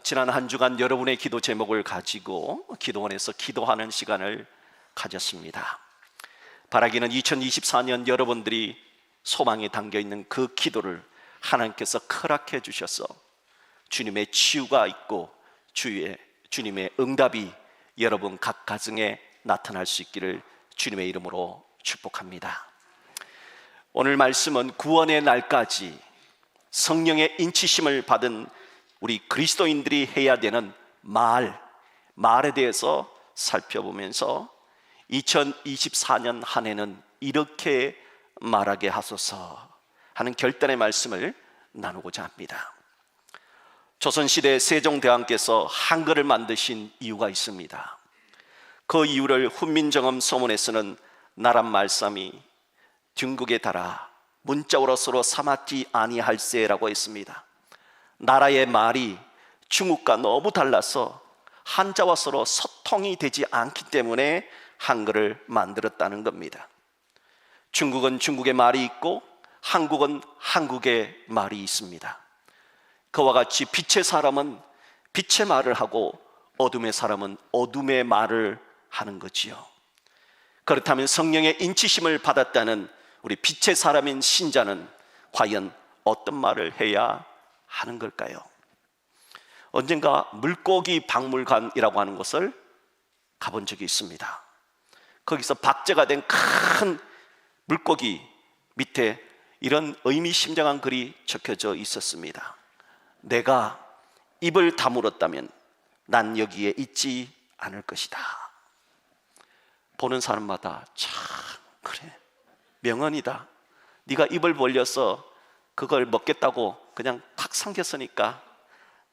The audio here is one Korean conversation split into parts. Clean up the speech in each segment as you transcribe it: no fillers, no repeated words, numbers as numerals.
지난 한 주간 여러분의 기도 제목을 가지고 기도원에서 기도하는 시간을 가졌습니다. 바라기는 2024년 여러분들이 소망에 담겨있는 그 기도를 하나님께서 허락해 주셔서 주님의 치유가 있고 주님의 응답이 여러분 각 가정에 나타날 수 있기를 주님의 이름으로 축복합니다. 오늘 말씀은 구원의 날까지 성령의 인치심을 받은 우리 그리스도인들이 해야 되는 말에 대해서 살펴보면서 2024년 한 해는 이렇게 말하게 하소서 하는 결단의 말씀을 나누고자 합니다. 조선시대 세종대왕께서 한글을 만드신 이유가 있습니다. 그 이유를 훈민정음 서문에서는 나란 말씀이 중국에 달아 문자로 서로 삼았지 아니할세라고 했습니다. 나라의 말이 중국과 너무 달라서 한자와 서로 소통이 되지 않기 때문에 한글을 만들었다는 겁니다. 중국은 중국의 말이 있고 한국은 한국의 말이 있습니다. 그와 같이 빛의 사람은 빛의 말을 하고 어둠의 사람은 어둠의 말을 하는 거지요. 그렇다면 성령의 인치심을 받았다는 우리 빛의 사람인 신자는 과연 어떤 말을 해야 하는 걸까요? 언젠가 물고기 박물관이라고 하는 곳을 가본 적이 있습니다. 거기서 박제가 된 큰 물고기 밑에 이런 의미심장한 글이 적혀져 있었습니다. 내가 입을 다물었다면 난 여기에 있지 않을 것이다. 보는 사람마다 참 그래, 명언이다. 네가 입을 벌려서 그걸 먹겠다고 그냥 탁 삼켰으니까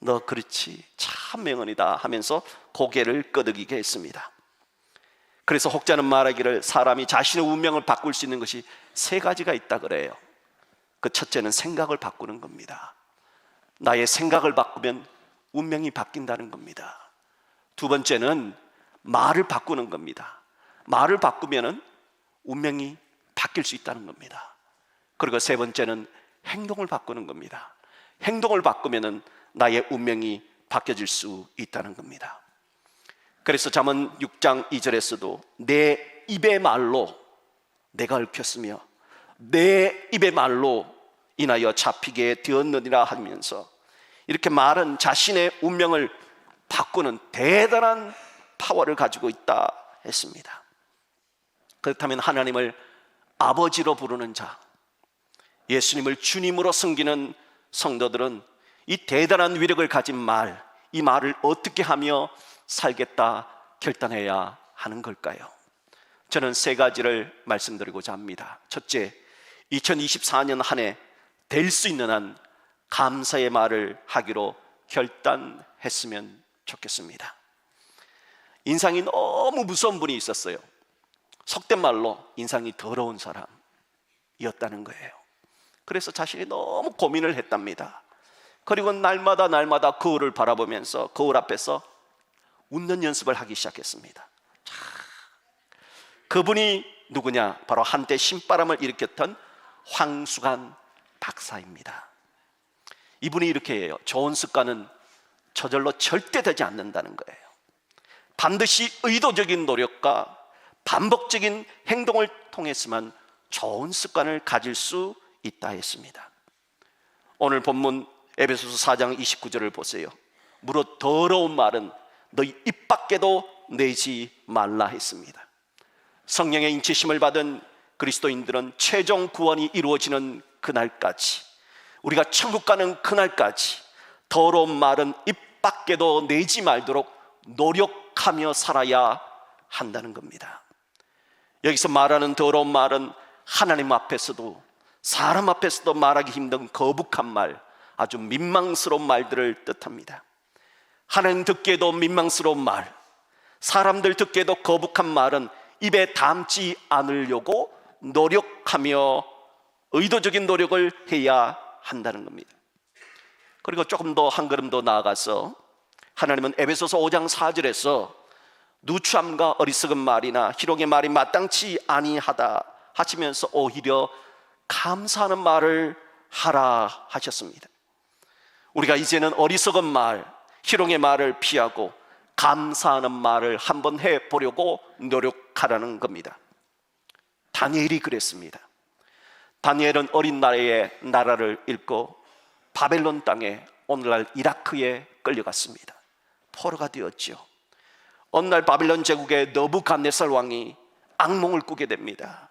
너 그렇지, 참 명언이다 하면서 고개를 끄덕이게 했습니다. 그래서 혹자는 말하기를 사람이 자신의 운명을 바꿀 수 있는 것이 세 가지가 있다 그래요. 그 첫째는 생각을 바꾸는 겁니다. 나의 생각을 바꾸면 운명이 바뀐다는 겁니다. 두 번째는 말을 바꾸는 겁니다. 말을 바꾸면 운명이 바뀔 수 있다는 겁니다. 그리고 세 번째는 행동을 바꾸는 겁니다. 행동을 바꾸면 나의 운명이 바뀌어질 수 있다는 겁니다. 그래서 잠언 6장 2절에서도 내 입의 말로 내가 얽혔으며 내 입의 말로 인하여 잡히게 되었느니라 하면서 이렇게 말은 자신의 운명을 바꾸는 대단한 파워를 가지고 있다 했습니다. 그렇다면 하나님을 아버지로 부르는 자, 예수님을 주님으로 섬기는 성도들은 이 대단한 위력을 가진 말, 이 말을 어떻게 하며 살겠다 결단해야 하는 걸까요? 저는 세 가지를 말씀드리고자 합니다. 첫째, 2024년 한 해 될 수 있는 한 감사의 말을 하기로 결단했으면 좋겠습니다. 인상이 너무 무서운 분이 있었어요. 속된 말로 인상이 더러운 사람이었다는 거예요. 그래서 자신이 너무 고민을 했답니다. 그리고 날마다 거울을 바라보면서 거울 앞에서 웃는 연습을 하기 시작했습니다. 그분이 누구냐? 바로 한때 신바람을 일으켰던 황수관 박사입니다. 이분이 이렇게 해요. 좋은 습관은 저절로 절대 되지 않는다는 거예요. 반드시 의도적인 노력과 반복적인 행동을 통해서만 좋은 습관을 가질 수 있다 했습니다. 오늘 본문 에베소서 4장 29절을 보세요. 무릇 더러운 말은 너희 입 밖에도 내지 말라 했습니다. 성령의 인치심을 받은 그리스도인들은 최종 구원이 이루어지는 그날까지, 우리가 천국 가는 그날까지 더러운 말은 입 밖에도 내지 말도록 노력하며 살아야 한다는 겁니다. 여기서 말하는 더러운 말은 하나님 앞에서도 사람 앞에서도 말하기 힘든 거북한 말, 아주 민망스러운 말들을 뜻합니다. 하나님 듣기에도 민망스러운 말, 사람들 듣기에도 거북한 말은 입에 담지 않으려고 노력하며 의도적인 노력을 해야 한다는 겁니다. 그리고 조금 더 한 걸음 더 나아가서 하나님은 에베소서 5장 4절에서 누추함과 어리석은 말이나 희롱의 말이 마땅치 아니하다 하시면서 오히려 감사하는 말을 하라 하셨습니다. 우리가 이제는 어리석은 말, 희롱의 말을 피하고 감사하는 말을 한번 해보려고 노력하라는 겁니다. 다니엘이 그랬습니다. 다니엘은 어린 나이에 나라를 잃고 바벨론 땅에, 오늘날 이라크에 끌려갔습니다. 포로가 되었죠. 어느 날 바벨론 제국의 느부갓네살 왕이 악몽을 꾸게 됩니다.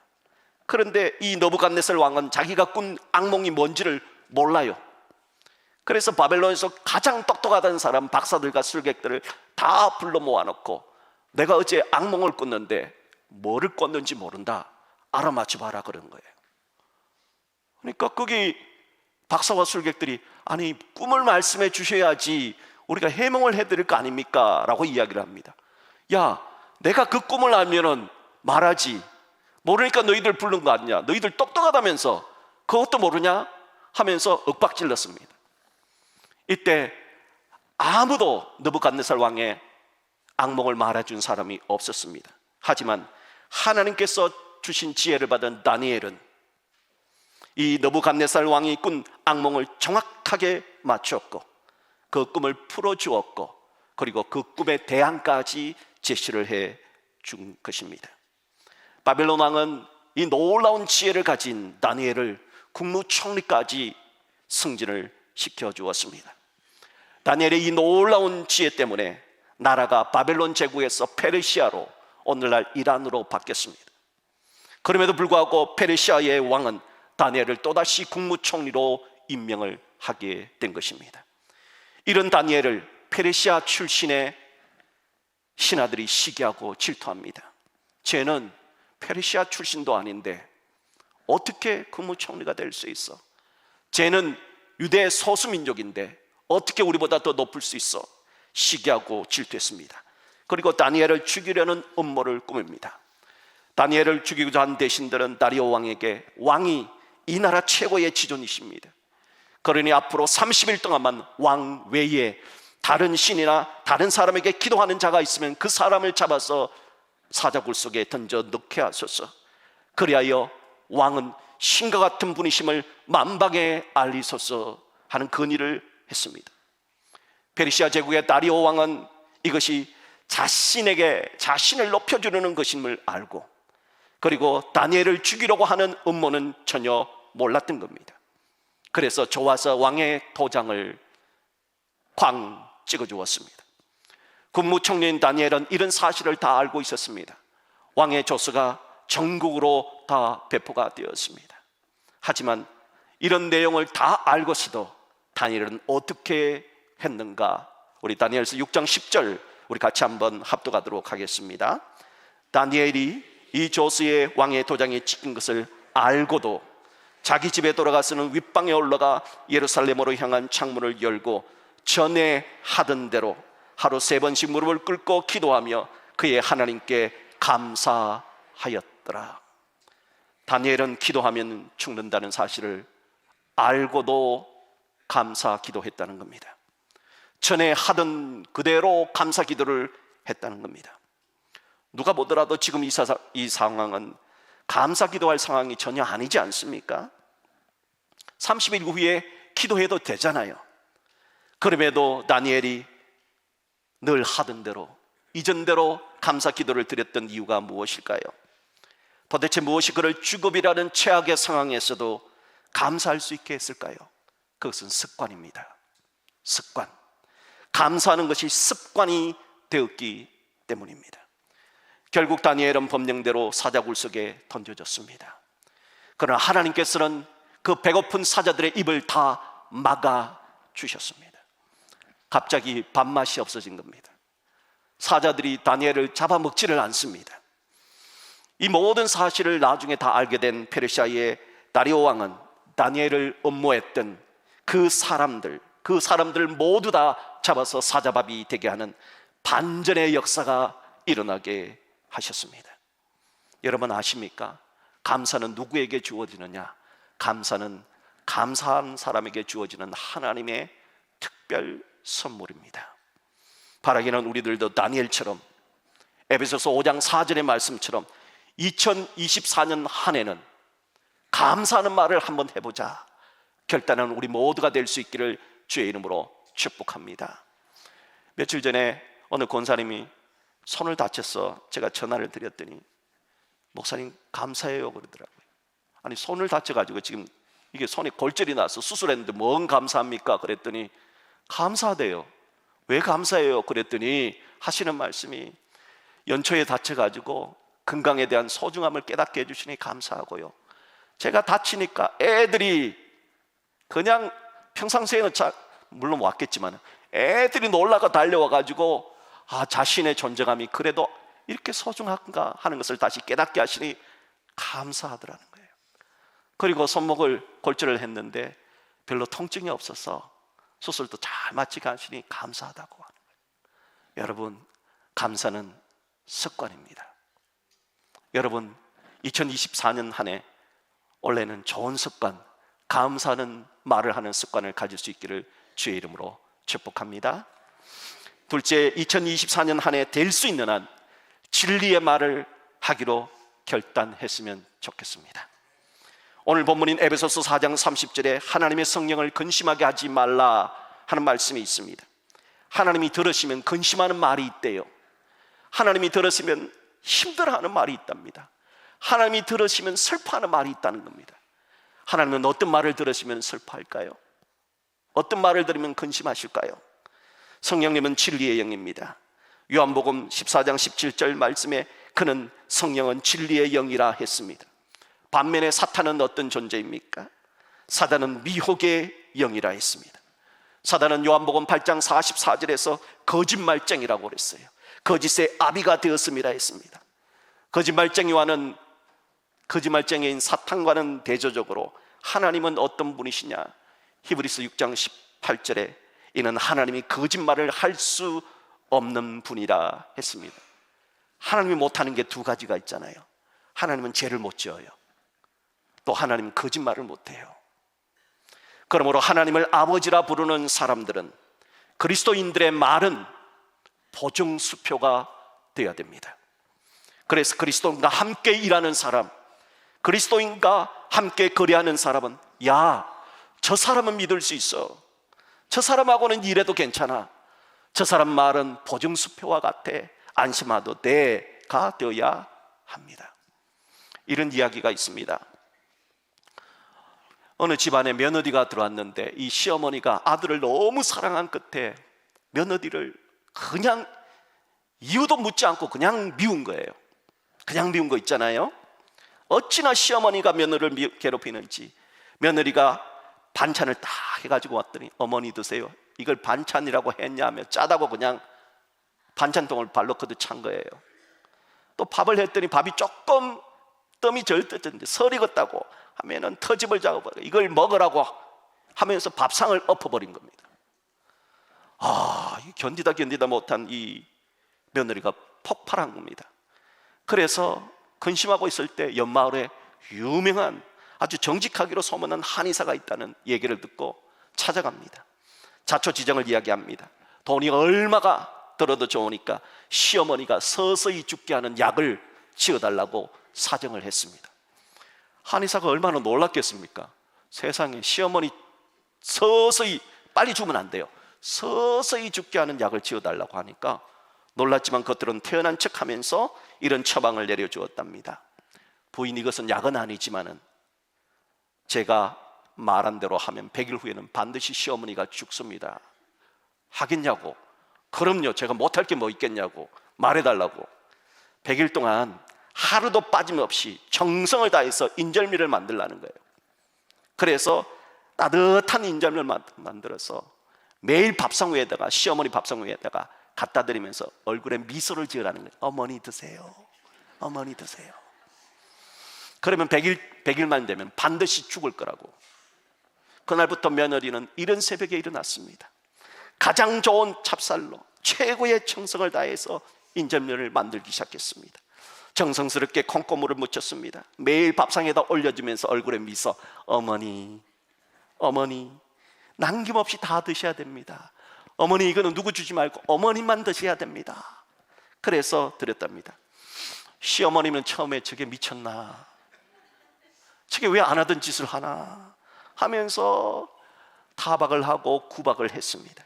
그런데 이 느부갓네살 왕은 자기가 꾼 악몽이 뭔지를 몰라요. 그래서 바벨론에서 가장 똑똑하다는 사람, 박사들과 술객들을 다 불러 모아놓고 내가 어제 악몽을 꿨는데 뭐를 꿨는지 모른다, 알아맞혀봐라 그런 거예요. 그러니까 거기 박사와 술객들이 아니 꿈을 말씀해 주셔야지 우리가 해몽을 해드릴 거 아닙니까? 라고 이야기를 합니다. 야, 내가 그 꿈을 알면은 말하지, 모르니까 너희들 부른 거 아니냐, 너희들 똑똑하다면서 그것도 모르냐 하면서 윽박질렀습니다. 이때 아무도 느부갓네살 왕의 악몽을 말해준 사람이 없었습니다. 하지만 하나님께서 주신 지혜를 받은 다니엘은 이 느부갓네살 왕이 꾼 악몽을 정확하게 맞췄고 그 꿈을 풀어주었고 그리고 그 꿈의 대안까지 제시를 해 준 것입니다. 바벨론 왕은 이 놀라운 지혜를 가진 다니엘을 국무총리까지 승진을 시켜주었습니다. 다니엘의 이 놀라운 지혜 때문에 나라가 바벨론 제국에서 페르시아로, 오늘날 이란으로 바뀌었습니다. 그럼에도 불구하고 페르시아의 왕은 다니엘을 또다시 국무총리로 임명을 하게 된 것입니다. 이런 다니엘을 페르시아 출신의 신하들이 시기하고 질투합니다. 쟤는 페르시아 출신도 아닌데 어떻게 국무총리가 될 수 있어? 쟤는 유대 소수민족인데 어떻게 우리보다 더 높을 수 있어? 시기하고 질투했습니다. 그리고 다니엘을 죽이려는 음모를 꾸밉니다. 다니엘을 죽이고자 한 대신들은 다리오 왕에게 왕이 이 나라 최고의 지존이십니다. 그러니 앞으로 30일 동안만 왕 외에 다른 신이나 다른 사람에게 기도하는 자가 있으면 그 사람을 잡아서 사자굴 속에 던져 넣게 하소서. 그리하여 왕은 신과 같은 분이심을 만방에 알리소서 하는 건의를 했습니다. 페르시아 제국의 다리오 왕은 이것이 자신에게 자신을 높여주려는 것임을 알고 그리고 다니엘을 죽이려고 하는 음모는 전혀 몰랐던 겁니다. 그래서 좋아서 왕의 도장을 쾅 찍어주었습니다. 국무총리인 다니엘은 이런 사실을 다 알고 있었습니다. 왕의 조서가 전국으로 다 배포가 되었습니다. 하지만 이런 내용을 다 알고서도 다니엘은 어떻게 했는가? 우리 다니엘서 6장 10절 우리 같이 한번 합독하도록 하겠습니다. 다니엘이 이 조서에 왕의 도장이 찍힌 것을 알고도 자기 집에 돌아가서는 윗방에 올라가 예루살렘으로 향한 창문을 열고 전에 하던 대로 하루 3번씩 무릎을 꿇고 기도하며 그의 하나님께 감사하였더라. 다니엘은 기도하면 죽는다는 사실을 알고도 감사 기도했다는 겁니다. 전에 하던 그대로 감사 기도를 했다는 겁니다. 누가 보더라도 지금 이 상황은 감사 기도할 상황이 전혀 아니지 않습니까? 30일 후에 기도해도 되잖아요. 그럼에도 다니엘이 늘 하던 대로 이전대로 감사 기도를 드렸던 이유가 무엇일까요? 도대체 무엇이 그를 죽음이라는 최악의 상황에서도 감사할 수 있게 했을까요? 그것은 습관입니다. 습관. 감사하는 것이 습관이 되었기 때문입니다. 결국 다니엘은 법령대로 사자굴 속에 던져졌습니다. 그러나 하나님께서는 그 배고픈 사자들의 입을 다 막아 주셨습니다. 갑자기 밥맛이 없어진 겁니다. 사자들이 다니엘을 잡아먹지를 않습니다. 이 모든 사실을 나중에 다 알게 된 페르시아의 다리오 왕은 다니엘을 음모했던 그 사람들 모두 다 잡아서 사자밥이 되게 하는 반전의 역사가 일어나게 하셨습니다. 여러분 아십니까? 감사는 누구에게 주어지느냐? 감사는 감사한 사람에게 주어지는 하나님의 특별 선물입니다. 바라기는 우리들도 다니엘처럼 에베소서 5장 4절의 말씀처럼 2024년 한 해는 감사하는 말을 한번 해보자 결단하는 우리 모두가 될 수 있기를 주의 이름으로 축복합니다. 며칠 전에 어느 권사님이 손을 다쳐서 제가 전화를 드렸더니 목사님 감사해요 그러더라고요. 아니 손을 다쳐가지고 지금 이게 손에 골절이 나서 수술했는데 뭔 감사합니까? 그랬더니 감사하대요. 왜 감사해요? 그랬더니 하시는 말씀이 연초에 다쳐가지고 건강에 대한 소중함을 깨닫게 해주시니 감사하고요, 제가 다치니까 애들이 그냥 평상시에는 물론 왔겠지만 애들이 놀라가 달려와가지고 자신의 존재감이 그래도 이렇게 소중한가 하는 것을 다시 깨닫게 하시니 감사하더라는 거예요. 그리고 손목을 골절을 했는데 별로 통증이 없어서 수술도 잘 마치게 하시니 감사하다고 하는 거예요. 여러분, 감사는 습관입니다. 여러분, 2024년 한 해 올해는 좋은 습관, 감사하는 말을 하는 습관을 가질 수 있기를 주의 이름으로 축복합니다. 둘째, 2024년 한 해 될 수 있는 한 진리의 말을 하기로 결단했으면 좋겠습니다. 오늘 본문인 에베소서 4장 30절에 하나님의 성령을 근심하게 하지 말라 하는 말씀이 있습니다. 하나님이 들으시면 근심하는 말이 있대요. 하나님이 들으시면 힘들어하는 말이 있답니다. 하나님이 들으시면 슬퍼하는 말이 있다는 겁니다. 하나님은 어떤 말을 들으시면 슬퍼할까요? 어떤 말을 들으면 근심하실까요? 성령님은 진리의 영입니다. 요한복음 14장 17절 말씀에 그는 성령은 진리의 영이라 했습니다. 반면에 사탄은 어떤 존재입니까? 사단은 미혹의 영이라 했습니다. 사단은 요한복음 8장 44절에서 거짓말쟁이라고 그랬어요. 거짓의 아비가 되었음이라 했습니다. 거짓말쟁이인 사탄과는 대조적으로 하나님은 어떤 분이시냐? 히브리서 6장 18절에 이는 하나님이 거짓말을 할 수 없는 분이라 했습니다. 하나님이 못하는 게 두 가지가 있잖아요. 하나님은 죄를 못 지어요. 또 하나님은 거짓말을 못해요. 그러므로 하나님을 아버지라 부르는 사람들은, 그리스도인들의 말은 보증수표가 되어야 됩니다. 그래서 그리스도인과 함께 일하는 사람, 그리스도인과 함께 거래하는 사람은 저 사람은 믿을 수 있어, 저 사람하고는 일해도 괜찮아, 저 사람 말은 보증수표와 같아, 안심하도 돼가 되어야 합니다. 이런 이야기가 있습니다. 어느 집안에 며느리가 들어왔는데 이 시어머니가 아들을 너무 사랑한 끝에 며느리를 그냥 이유도 묻지 않고 그냥 미운 거예요. 그냥 미운 거 있잖아요. 어찌나 시어머니가 며느리를 괴롭히는지 며느리가 반찬을 다 해가지고 왔더니 어머니 드세요. 이걸 반찬이라고 했냐며 짜다고 그냥 반찬통을 발로 그득 찬 거예요. 또 밥을 했더니 밥이 조금 뜸이 절 뜯었는데 설 익었다고 하면은 터집을 잡아버려 이걸 먹으라고 하면서 밥상을 엎어버린 겁니다. 견디다 못한 이 며느리가 폭발한 겁니다. 그래서 근심하고 있을 때 옆마을에 유명한 아주 정직하기로 소문난 한의사가 있다는 얘기를 듣고 찾아갑니다. 자초지정을 이야기합니다. 돈이 얼마가 들어도 좋으니까 시어머니가 서서히 죽게 하는 약을 지어달라고 사정을 했습니다. 한의사가 얼마나 놀랐겠습니까? 세상에, 시어머니 서서히, 빨리 죽으면 안 돼요, 서서히 죽게 하는 약을 지어달라고 하니까 놀랐지만 그것들은 태어난 척하면서 이런 처방을 내려주었답니다. 부인, 이것은 약은 아니지만은 제가 말한 대로 하면 100일 후에는 반드시 시어머니가 죽습니다. 하겠냐고. 그럼요, 제가 못할 게 뭐 있겠냐고 말해달라고. 100일 동안 하루도 빠짐없이 정성을 다해서 인절미를 만들라는 거예요. 그래서 따뜻한 인절미를 만들어서 매일 밥상 위에다가, 시어머니 밥상 위에다가 갖다 드리면서 얼굴에 미소를 지으라는 거예요. 어머니 드세요, 어머니 드세요. 그러면 100일만 되면 반드시 죽을 거라고. 그날부터 며느리는 이른 새벽에 일어났습니다. 가장 좋은 찹쌀로 최고의 정성을 다해서 인절미를 만들기 시작했습니다. 정성스럽게 콩고물을 묻혔습니다. 매일 밥상에다 올려주면서 얼굴에 미소. 어머니, 어머니, 남김없이 다 드셔야 됩니다. 어머니, 이거는 누구 주지 말고 어머니만 드셔야 됩니다. 그래서 드렸답니다. 시어머니는 처음에 저게 미쳤나, 저게 왜 안 하던 짓을 하나 하면서 타박을 하고 구박을 했습니다.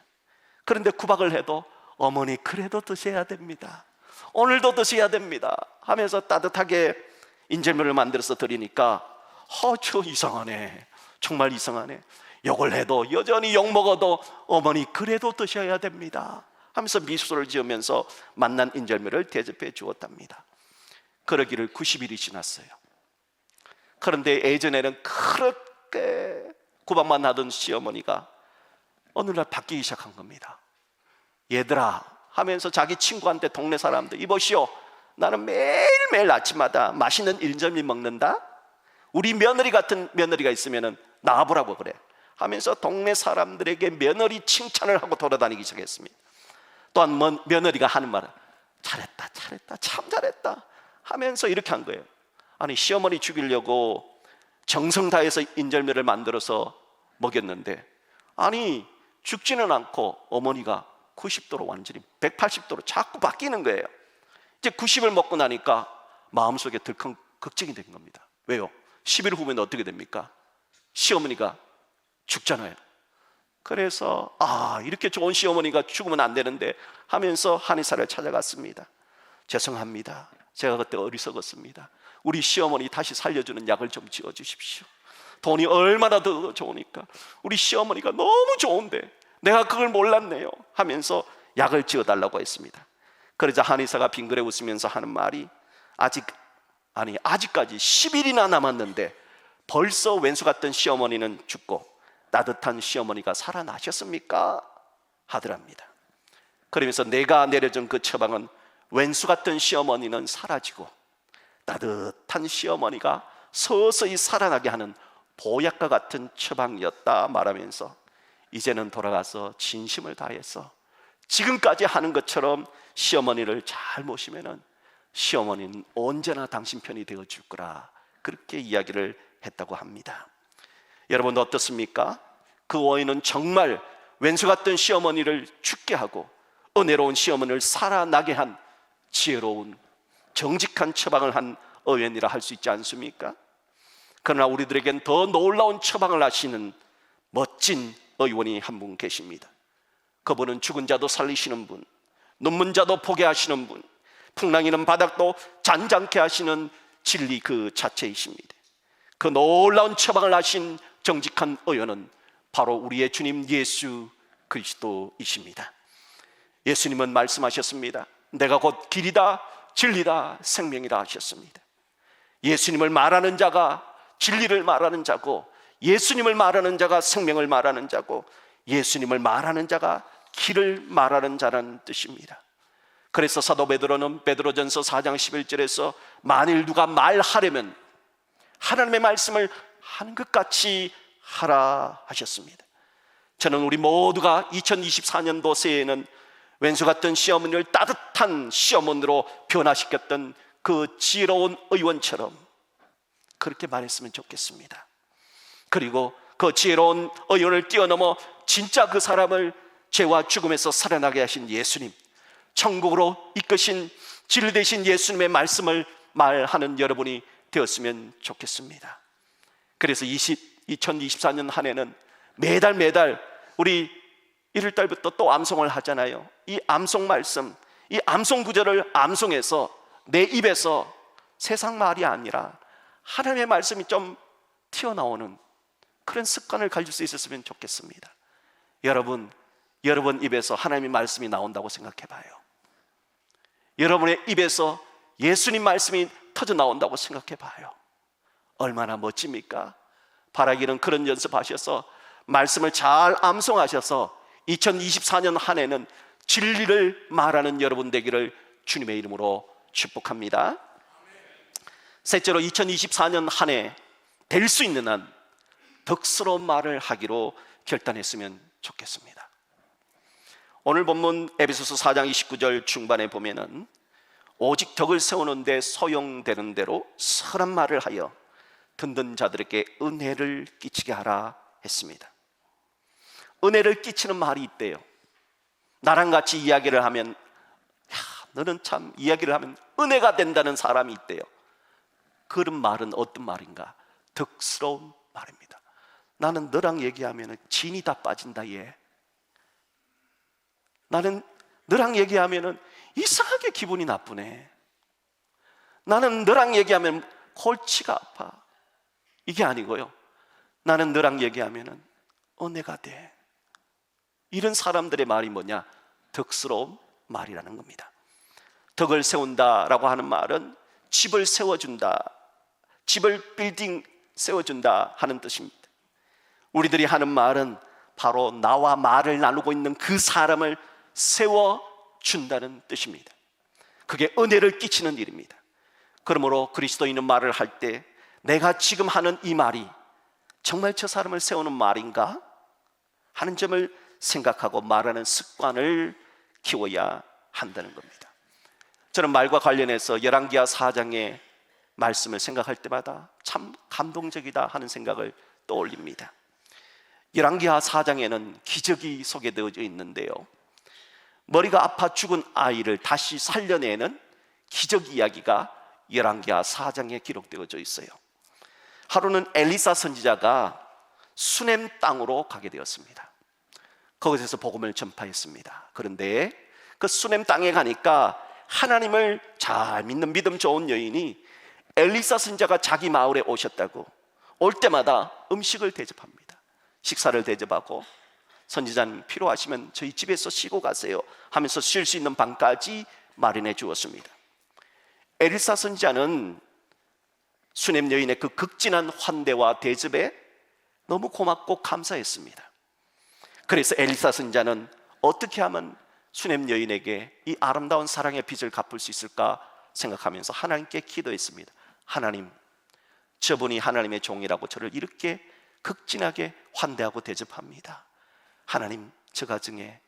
그런데 구박을 해도 어머니 그래도 드셔야 됩니다. 오늘도 드셔야 됩니다 하면서 따뜻하게 인절미를 만들어서 드리니까 저 이상하네, 정말 이상하네, 욕을 해도 여전히 욕먹어도 어머니 그래도 드셔야 됩니다 하면서 미소를 지으면서 만난 인절미를 대접해 주었답니다. 그러기를 90일이 지났어요. 그런데 예전에는 그렇게 구박만 하던 시어머니가 어느 날 바뀌기 시작한 겁니다. 얘들아 하면서 자기 친구한테, 동네 사람들, 이보시오, 나는 매일매일 아침마다 맛있는 인절미 먹는다. 우리 며느리 같은 며느리가 있으면 나와보라고 그래 하면서 동네 사람들에게 며느리 칭찬을 하고 돌아다니기 시작했습니다. 또한 며느리가 하는 말은 잘했다, 잘했다, 참 잘했다 하면서 이렇게 한 거예요. 아니, 시어머니 죽이려고 정성 다해서 인절미를 만들어서 먹였는데, 아니 죽지는 않고 어머니가 90도로 완전히 180도로 자꾸 바뀌는 거예요. 이제 90을 먹고 나니까 마음속에 덜컹 걱정이 된 겁니다. 왜요? 10일 후면 어떻게 됩니까? 시어머니가 죽잖아요. 그래서 이렇게 좋은 시어머니가 죽으면 안 되는데 하면서 한의사를 찾아갔습니다. 죄송합니다, 제가 그때 어리석었습니다. 우리 시어머니 다시 살려주는 약을 좀 지어주십시오. 돈이 얼마나 더 좋으니까 우리 시어머니가 너무 좋은데 내가 그걸 몰랐네요 하면서 약을 지어달라고 했습니다. 그러자 한의사가 빙그레 웃으면서 하는 말이 아직까지 10일이나 남았는데 벌써 왼수 같던 시어머니는 죽고 따뜻한 시어머니가 살아나셨습니까? 하더랍니다. 그러면서 내가 내려준 그 처방은 왼수 같던 시어머니는 사라지고 따뜻한 시어머니가 서서히 살아나게 하는 보약과 같은 처방이었다 말하면서 이제는 돌아가서 진심을 다해서 지금까지 하는 것처럼 시어머니를 잘 모시면은 시어머니는 언제나 당신 편이 되어줄 거라, 그렇게 이야기를 했다고 합니다. 여러분 어떻습니까? 그 어인은 정말 왼수 같던 시어머니를 죽게 하고 은혜로운 시어머니를 살아나게 한 지혜로운 정직한 처방을 한 의원이라 할 수 있지 않습니까? 그러나 우리들에겐 더 놀라운 처방을 하시는 멋진 의원이 한 분 계십니다. 그분은 죽은 자도 살리시는 분, 눈문 자도 보게 하시는 분, 풍랑이는 바닥도 잔잔케 하시는 진리 그 자체이십니다. 그 놀라운 처방을 하신 정직한 의원은 바로 우리의 주님 예수 그리스도이십니다. 예수님은 말씀하셨습니다. 내가 곧 길이다 진리다 생명이라 하셨습니다. 예수님을 말하는 자가 진리를 말하는 자고, 예수님을 말하는 자가 생명을 말하는 자고, 예수님을 말하는 자가 길을 말하는 자라는 뜻입니다. 그래서 사도 베드로는 베드로전서 4장 11절에서 만일 누가 말하려면 하나님의 말씀을 하는 것 같이 하라 하셨습니다. 저는 우리 모두가 2024년도 새해에는 왼수 같던 시어머니를 따뜻한 시어머니로 변화시켰던 그 지혜로운 의원처럼 그렇게 말했으면 좋겠습니다. 그리고 그 지혜로운 의원을 뛰어넘어 진짜 그 사람을 죄와 죽음에서 살아나게 하신 예수님, 천국으로 이끄신 진리 되신 예수님의 말씀을 말하는 여러분이 되었으면 좋겠습니다. 그래서 2024년 한 해는 매달 우리 1월달부터 또 암송을 하잖아요. 이 암송 말씀, 이 암송 구절을 암송해서 내 입에서 세상 말이 아니라 하나님의 말씀이 좀 튀어나오는 그런 습관을 가질 수 있었으면 좋겠습니다. 여러분 입에서 하나님의 말씀이 나온다고 생각해 봐요. 여러분의 입에서 예수님 말씀이 터져 나온다고 생각해 봐요. 얼마나 멋집니까? 바라기는 그런 연습하셔서 말씀을 잘 암송하셔서 2024년 한 해는 진리를 말하는 여러분 되기를 주님의 이름으로 축복합니다. 셋째로 2024년 한 해 될 수 있는 한 덕스러운 말을 하기로 결단했으면 좋겠습니다. 오늘 본문 에베소서 4장 29절 중반에 보면은 오직 덕을 세우는 데 소용되는 대로 선한 말을 하여 듣는 자들에게 은혜를 끼치게 하라 했습니다. 은혜를 끼치는 말이 있대요. 나랑 같이 이야기를 하면 너는 참 이야기를 하면 은혜가 된다는 사람이 있대요. 그런 말은 어떤 말인가? 덕스러운 말입니다. 나는 너랑 얘기하면 진이 다 빠진다 얘. 나는 너랑 얘기하면은 이상하게 기분이 나쁘네. 나는 너랑 얘기하면 골치가 아파. 이게 아니고요. 나는 너랑 얘기하면은 은혜가 돼. 이런 사람들의 말이 뭐냐? 덕스러운 말이라는 겁니다. 덕을 세운다라고 하는 말은 집을 세워준다, 집을 빌딩 세워준다 하는 뜻입니다. 우리들이 하는 말은 바로 나와 말을 나누고 있는 그 사람을 세워준다는 뜻입니다. 그게 은혜를 끼치는 일입니다. 그러므로 그리스도인은 말을 할 때 내가 지금 하는 이 말이 정말 저 사람을 세우는 말인가 하는 점을 생각하고 말하는 습관을 키워야 한다는 겁니다. 저는 말과 관련해서 열왕기하 4장의 말씀을 생각할 때마다 참 감동적이다 하는 생각을 떠올립니다. 열왕기하 4장에는 기적이 소개되어져 있는데요, 머리가 아파 죽은 아이를 다시 살려내는 기적 이야기가 열왕기하 4장에 기록되어져 있어요. 하루는 엘리사 선지자가 수넴 땅으로 가게 되었습니다. 거기서 복음을 전파했습니다. 그런데 그 수넴 땅에 가니까 하나님을 잘 믿는 믿음 좋은 여인이 엘리사 선지자가 자기 마을에 오셨다고 올 때마다 음식을 대접합니다. 식사를 대접하고 선지자님 필요하시면 저희 집에서 쉬고 가세요 하면서 쉴 수 있는 방까지 마련해 주었습니다. 엘리사 선지자는 수넴 여인의 그 극진한 환대와 대접에 너무 고맙고 감사했습니다. 그래서 엘리사 선지자는 어떻게 하면 수넴 여인에게 이 아름다운 사랑의 빚을 갚을 수 있을까 생각하면서 하나님께 기도했습니다. 하나님, 저분이 하나님의 종이라고 저를 이렇게 극진하게 환대하고 대접합니다. 하나님, 저 가정에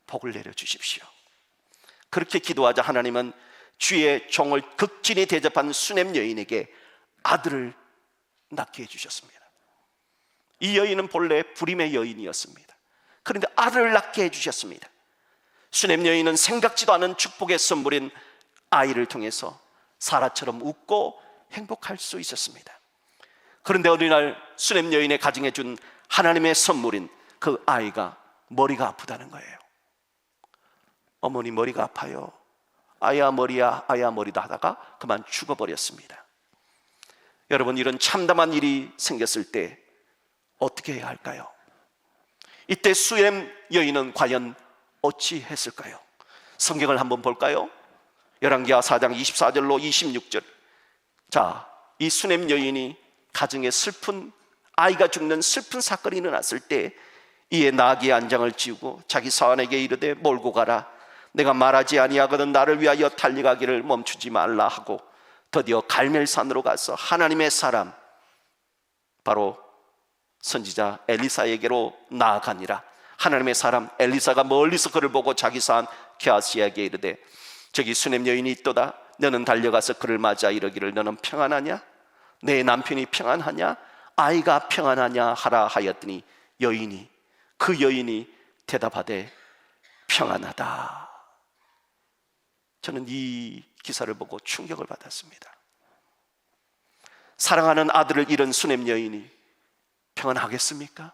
복을 내려주십시오. 그렇게 기도하자 하나님은 주의 종을 극진히 대접한 수넴 여인에게 아들을 낳게 해주셨습니다. 이 여인은 본래 불임의 여인이었습니다. 그런데 아들을 낳게 해주셨습니다. 수넴 여인은 생각지도 않은 축복의 선물인 아이를 통해서 사라처럼 웃고 행복할 수 있었습니다. 그런데 어느 날 수넴 여인의 가정에 준 하나님의 선물인 그 아이가 머리가 아프다는 거예요. 어머니 머리가 아파요. 아야 머리야, 아야 머리다 하다가 그만 죽어버렸습니다. 여러분, 이런 참담한 일이 생겼을 때 어떻게 해야 할까요? 이때 수넴 여인은 과연 어찌 했을까요? 성경을 한번 볼까요? 열왕기하 4장 24절로 26절. 자, 이 수넴 여인이 가정에 슬픈 아이가 죽는 슬픈 사건이 일어났을 때 이에 나귀의 안장을 지우고 자기 사환에게 이르되 몰고 가라. 내가 말하지 아니하거든 나를 위하여 달려가기를 멈추지 말라 하고 드디어 갈멜산으로 가서 하나님의 사람 바로 선지자 엘리사에게로 나아가니라. 하나님의 사람 엘리사가 멀리서 그를 보고 자기 사한 게하시에게 이르되 저기 수넴 여인이 있도다. 너는 달려가서 그를 맞아 이르기를 너는 평안하냐? 내 남편이 평안하냐? 아이가 평안하냐? 하라 하였더니 그 여인이 대답하되 평안하다. 저는 이 기사를 보고 충격을 받았습니다. 사랑하는 아들을 잃은 수넴 여인이 평안하겠습니까?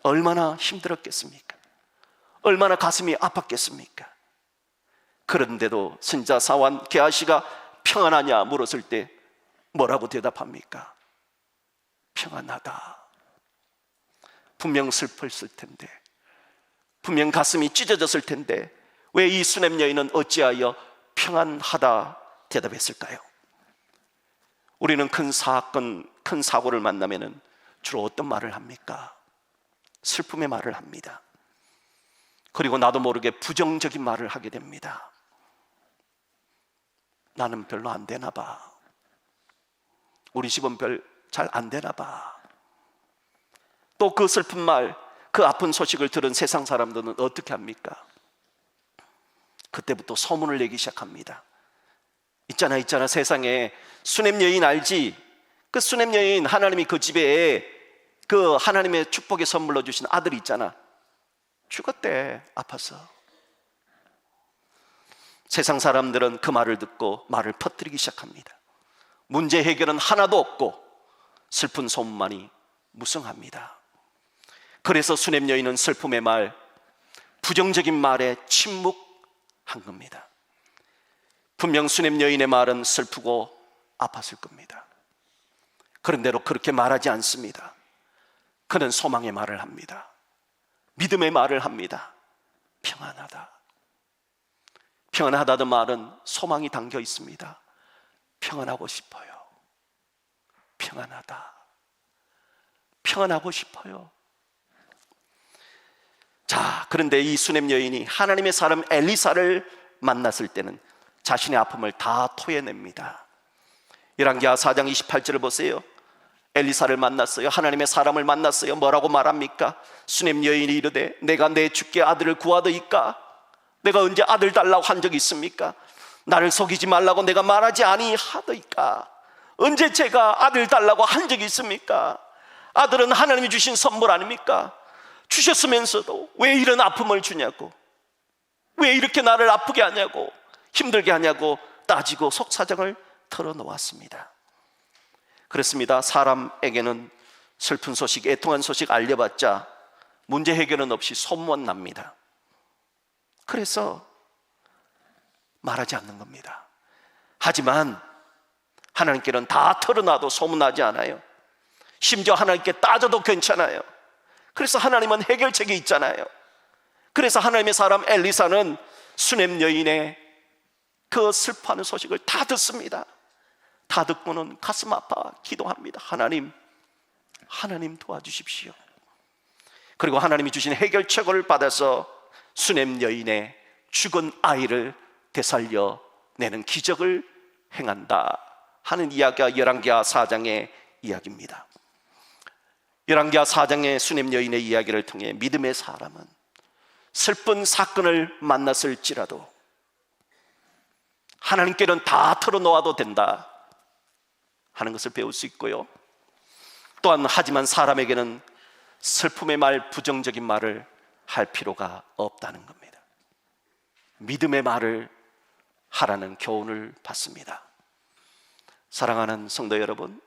얼마나 힘들었겠습니까? 얼마나 가슴이 아팠겠습니까? 그런데도 선지자 사환 게하시가 평안하냐 물었을 때 뭐라고 대답합니까? 평안하다. 분명 슬펐을 텐데, 분명 가슴이 찢어졌을 텐데 왜 이 수넴 여인은 어찌하여 평안하다 대답했을까요? 우리는 큰 사건, 큰 사고를 만나면 주로 어떤 말을 합니까? 슬픔의 말을 합니다. 그리고 나도 모르게 부정적인 말을 하게 됩니다. 나는 별로 안 되나 봐. 우리 집은 별 잘 안 되나 봐. 또 그 슬픈 말, 그 아픈 소식을 들은 세상 사람들은 어떻게 합니까? 그때부터 소문을 내기 시작합니다. 있잖아 세상에 수넴 여인 알지? 그 수넴 여인, 하나님이 그 집에 그 하나님의 축복의 선물로 주신 아들이 있잖아. 죽었대, 아파서. 세상 사람들은 그 말을 듣고 말을 퍼뜨리기 시작합니다. 문제 해결은 하나도 없고 슬픈 소문만이 무성합니다. 그래서 수넴 여인은 슬픔의 말, 부정적인 말에 침묵한 겁니다. 분명 수냄 여인의 말은 슬프고 아팠을 겁니다. 그런데도 그렇게 말하지 않습니다. 그는 소망의 말을 합니다. 믿음의 말을 합니다. 평안하다. 평안하다는 말은 소망이 담겨 있습니다. 평안하고 싶어요. 평안하다. 평안하고 싶어요. 자, 그런데 이 수냄 여인이 하나님의 사람 엘리사를 만났을 때는 자신의 아픔을 다 토해냅니다. 열왕기하 4장 28절을 보세요. 엘리사를 만났어요. 하나님의 사람을 만났어요. 뭐라고 말합니까? 수냄 여인이 이르되 내가 내 주께 아들을 구하더이까? 내가 언제 아들 달라고 한 적이 있습니까? 나를 속이지 말라고 내가 말하지 아니하더이까? 언제 제가 아들 달라고 한 적이 있습니까? 아들은 하나님이 주신 선물 아닙니까? 주셨으면서도 왜 이런 아픔을 주냐고, 왜 이렇게 나를 아프게 하냐고, 힘들게 하냐고 따지고 속사정을 털어놓았습니다. 그렇습니다. 사람에게는 슬픈 소식, 애통한 소식 알려봤자 문제 해결은 없이 소문 납니다. 그래서 말하지 않는 겁니다. 하지만 하나님께는 다 털어놔도 소문나지 않아요. 심지어 하나님께 따져도 괜찮아요. 그래서 하나님은 해결책이 있잖아요. 그래서 하나님의 사람 엘리사는 수냄 여인의 그 슬퍼하는 소식을 다 듣습니다. 다 듣고는 가슴 아파 기도합니다. 하나님 도와주십시오. 그리고 하나님이 주신 해결책을 받아서 수냄 여인의 죽은 아이를 되살려내는 기적을 행한다 하는 이야기가 열왕기하 4장의 이야기입니다. 열왕기하 4장의 수냄 여인의 이야기를 통해 믿음의 사람은 슬픈 사건을 만났을지라도 하나님께는 다 털어놓아도 된다 하는 것을 배울 수 있고요. 또한 하지만 사람에게는 슬픔의 말, 부정적인 말을 할 필요가 없다는 겁니다. 믿음의 말을 하라는 교훈을 받습니다. 사랑하는 성도 여러분,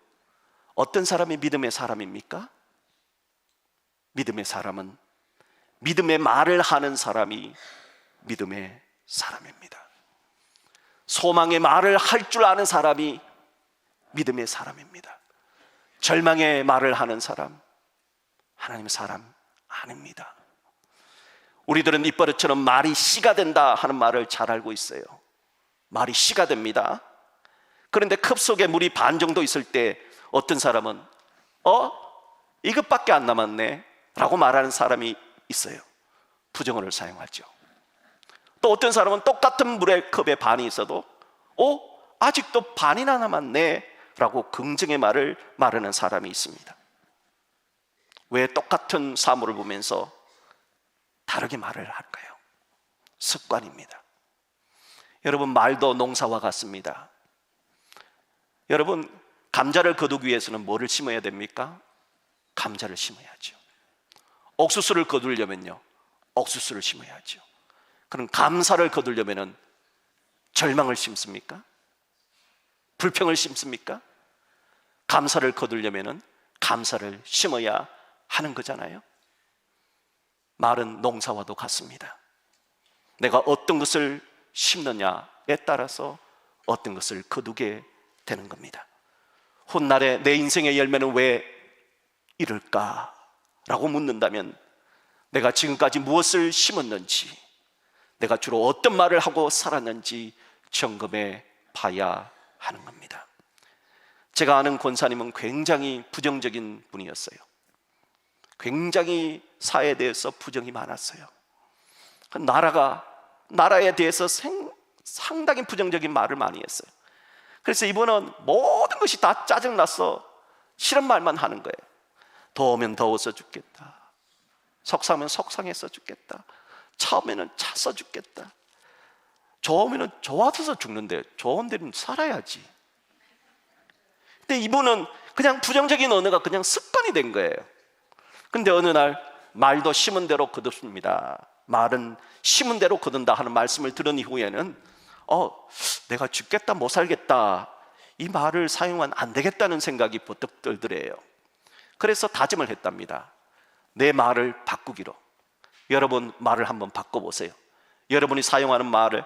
어떤 사람이 믿음의 사람입니까? 믿음의 사람은 믿음의 말을 하는 사람이 믿음의 사람입니다. 소망의 말을 할 줄 아는 사람이 믿음의 사람입니다. 절망의 말을 하는 사람, 하나님의 사람 아닙니다. 우리들은 입버릇처럼 말이 씨가 된다 하는 말을 잘 알고 있어요. 말이 씨가 됩니다. 그런데 컵 속에 물이 반 정도 있을 때 어떤 사람은 이것밖에 안 남았네 라고 말하는 사람이 있어요. 부정어를 사용하죠. 또 어떤 사람은 똑같은 물의 컵에 반이 있어도 아직도 반이나 남았네 라고 긍정의 말을 말하는 사람이 있습니다. 왜 똑같은 사물을 보면서 다르게 말을 할까요? 습관입니다. 여러분, 말도 농사와 같습니다. 여러분, 감자를 거두기 위해서는 뭐를 심어야 됩니까? 감자를 심어야죠. 옥수수를 거두려면요, 옥수수를 심어야죠. 그럼 감사를 거두려면 절망을 심습니까? 불평을 심습니까? 감사를 거두려면 감사를 심어야 하는 거잖아요. 말은 농사와도 같습니다. 내가 어떤 것을 심느냐에 따라서 어떤 것을 거두게 되는 겁니다. 훗날에 내 인생의 열매는 왜 이럴까? 라고 묻는다면 내가 지금까지 무엇을 심었는지, 내가 주로 어떤 말을 하고 살았는지 점검해 봐야 하는 겁니다. 제가 아는 권사님은 굉장히 부정적인 분이었어요. 굉장히 사회에 대해서 부정이 많았어요. 나라에 대해서 상당히 부정적인 말을 많이 했어요. 그래서 이분은 모든 것이 다 짜증나서 싫은 말만 하는 거예요. 더우면 더워서 죽겠다, 속상하면 속상해서 죽겠다, 차오면은 차서 죽겠다, 좋으면 좋아서 죽는데 좋은 데는 살아야지. 근데 이분은 그냥 부정적인 언어가 그냥 습관이 된 거예요. 근데 어느 날 말도 심은 대로 거둡니다. 말은 심은 대로 거둔다 하는 말씀을 들은 이후에는 내가 죽겠다, 못 살겠다, 이 말을 사용하면 안 되겠다는 생각이 버뜩 들더래요. 그래서 다짐을 했답니다. 내 말을 바꾸기로. 여러분 말을 한번 바꿔보세요. 여러분이 사용하는 말을,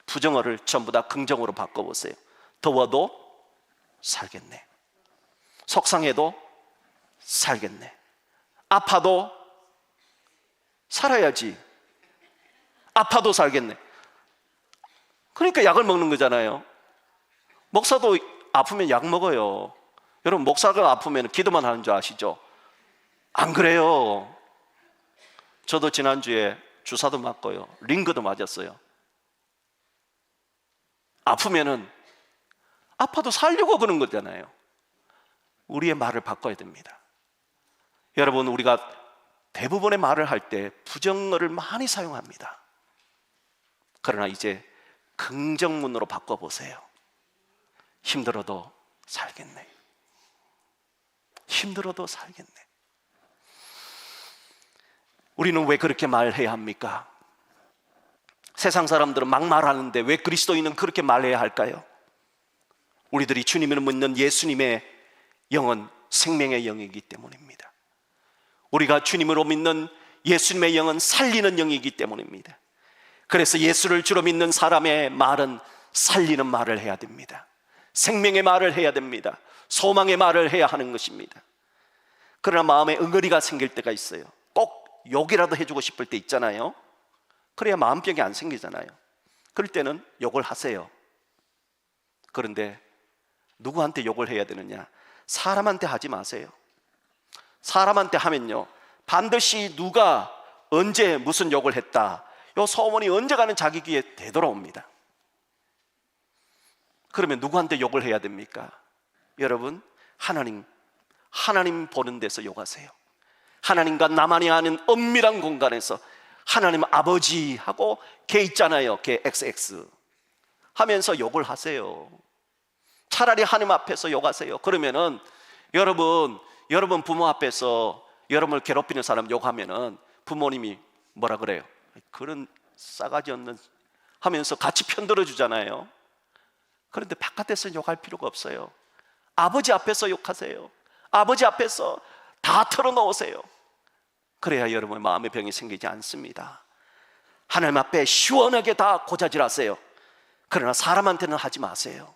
부정어를 전부 다 긍정어로 바꿔보세요. 더워도 살겠네. 속상해도 살겠네. 아파도 살아야지. 아파도 살겠네. 그러니까 약을 먹는 거잖아요. 목사도 아프면 약 먹어요. 여러분, 목사가 아프면 기도만 하는 줄 아시죠? 안 그래요. 저도 지난주에 주사도 맞고요, 링거도 맞았어요. 아프면은 아파도 살려고 그런 거잖아요. 우리의 말을 바꿔야 됩니다. 여러분, 우리가 대부분의 말을 할 때 부정어를 많이 사용합니다. 그러나 이제 긍정문으로 바꿔보세요. 힘들어도 살겠네. 힘들어도 살겠네. 우리는 왜 그렇게 말해야 합니까? 세상 사람들은 막 말하는데 왜 그리스도인은 그렇게 말해야 할까요? 우리들이 주님을 믿는 예수님의 영은 생명의 영이기 때문입니다. 우리가 주님으로 믿는 예수님의 영은 살리는 영이기 때문입니다. 그래서 예수를 주로 믿는 사람의 말은 살리는 말을 해야 됩니다. 생명의 말을 해야 됩니다. 소망의 말을 해야 하는 것입니다. 그러나 마음에 응어리가 생길 때가 있어요. 꼭 욕이라도 해주고 싶을 때 있잖아요. 그래야 마음병이 안 생기잖아요. 그럴 때는 욕을 하세요. 그런데 누구한테 욕을 해야 되느냐? 사람한테 하지 마세요. 사람한테 하면요, 반드시 누가 언제 무슨 욕을 했다, 요 소문이 언제가는 자기 귀에 되돌아옵니다. 그러면 누구한테 욕을 해야 됩니까? 여러분, 하나님 보는 데서 욕하세요. 하나님과 나만이 아는 엄밀한 공간에서 하나님 아버지하고 걔 있잖아요, 걔 XX 하면서 욕을 하세요. 차라리 하나님 앞에서 욕하세요. 그러면은 여러분 부모 앞에서 여러분을 괴롭히는 사람 욕하면은 부모님이 뭐라 그래요? 그런 싸가지 없는 하면서 같이 편들어 주잖아요. 그런데 바깥에서 욕할 필요가 없어요. 아버지 앞에서 욕하세요. 아버지 앞에서 다 털어놓으세요. 그래야 여러분의 마음의 병이 생기지 않습니다. 하나님 앞에 시원하게 다 고자질하세요. 그러나 사람한테는 하지 마세요.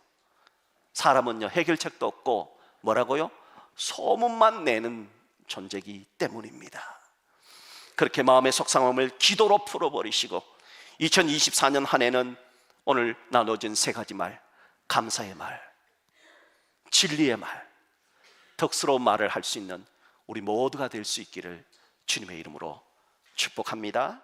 사람은요, 해결책도 없고 뭐라고요? 소문만 내는 존재이기 때문입니다. 그렇게 마음의 속상함을 기도로 풀어버리시고 2024년 한 해는 오늘 나눠진 세 가지 말, 감사의 말, 진리의 말, 덕스러운 말을 할 수 있는 우리 모두가 될 수 있기를 주님의 이름으로 축복합니다.